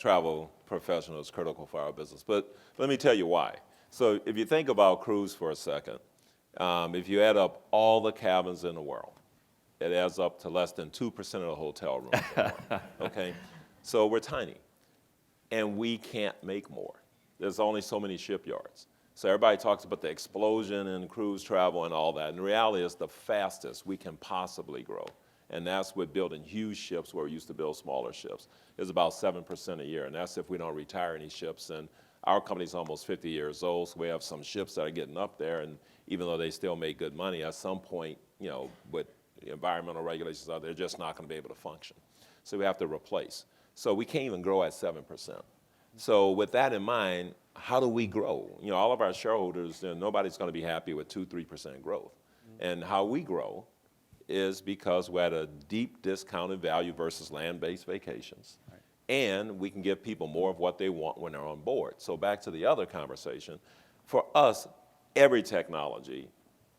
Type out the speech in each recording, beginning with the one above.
travel professional is critical for our business. But let me tell you why. So if you think about cruise for a second, if you add up all the cabins in the world, it adds up to less than 2% of the hotel rooms in the world, okay? So we're tiny, and we can't make more. There's only so many shipyards. So everybody talks about the explosion in cruise travel and all that. And the reality is the fastest we can possibly grow. And that's with building huge ships where we used to build smaller ships. It's about 7% a year, and that's if we don't retire any ships. And our company's almost 50 years old, so we have some ships that are getting up there, and even though they still make good money, at some point, you know, with the environmental regulations out there, they're just not going to be able to function. So we have to replace. So we can't even grow at 7%. So with that in mind, how do we grow? You know, all of our shareholders, you know, nobody's going to be happy with 2-3% growth. And how we grow is because we're at a deep discounted value versus land-based vacations. Right. And we can give people more of what they want when they're on board. So back to the other conversation, for us, every technology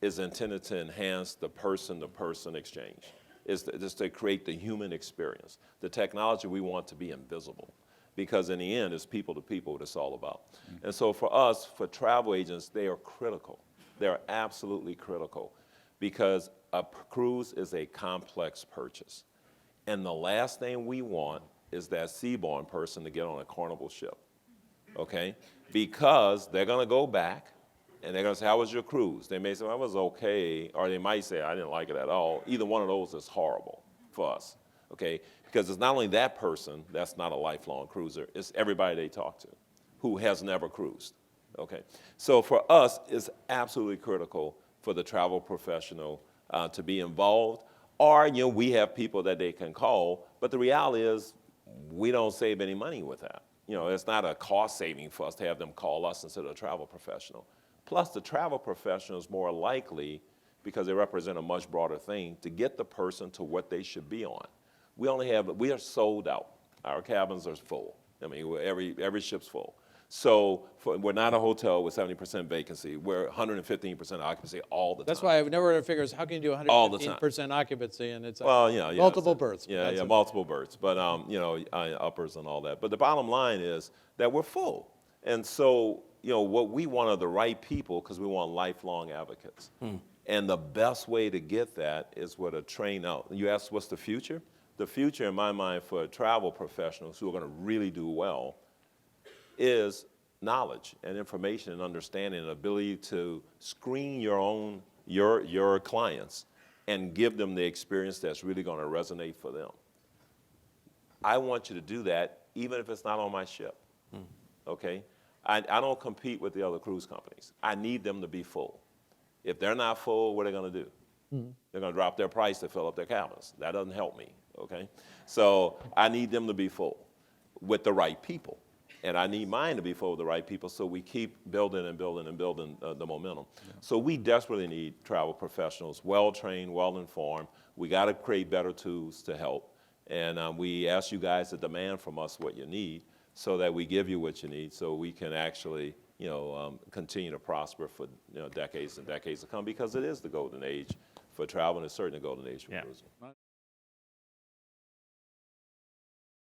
is intended to enhance the person-to-person exchange. It's to create the human experience. The technology we want to be invisible, because in the end, it's people-to-people what it's all about. Mm-hmm. And so for us, for travel agents, they are critical. They're absolutely critical, because a cruise is a complex purchase. And the last thing we want is that seaborne person to get on a Carnival ship, okay? Because they're gonna go back and they're gonna say, how was your cruise? They may say, well, it was okay, or they might say, I didn't like it at all. Either one of those is horrible for us, okay? Because it's not only that person that's not a lifelong cruiser, it's everybody they talk to who has never cruised, okay? So for us, it's absolutely critical for the travel professional to be involved, or, you know, we have people that they can call, but the reality is we don't save any money with that. You know, it's not a cost saving for us to have them call us instead of a travel professional. Plus, the travel professional is more likely, because they represent a much broader thing, to get the person to what they should be on. We are sold out. Our cabins are full. I mean, every ship's full. So we're not a hotel with 70% vacancy. We're 115% occupancy all the time. That's why I've never heard of figures. How can you do 115% occupancy and it's multiple berths? Yeah, multiple berths, but you know, uppers and all that. But the bottom line is that we're full. And so, you know, what we want are the right people, because we want lifelong advocates. And the best way to get that is with a train out. You asked what's the future? The future, in my mind, for travel professionals who are going to really do well is knowledge and information and understanding and ability to screen your clients and give them the experience that's really going to resonate for them. I want you to do that even if it's not on my ship, okay? I don't compete with the other cruise companies. I need them to be full. If they're not full, what are they going to do? They're going to drop their price to fill up their cabins. That doesn't help me, okay? So I need them to be full with the right people. And I need mine to be full of the right people, so we keep building and building and building the momentum. Yeah. So we desperately need travel professionals, well-trained, well-informed. We got to create better tools to help. And we ask you guys to demand from us what you need, so that we give you what you need, so we can actually, you know, continue to prosper for, you know, decades and decades to come, because it is the golden age for travel, and it's certainly the golden age for cruising.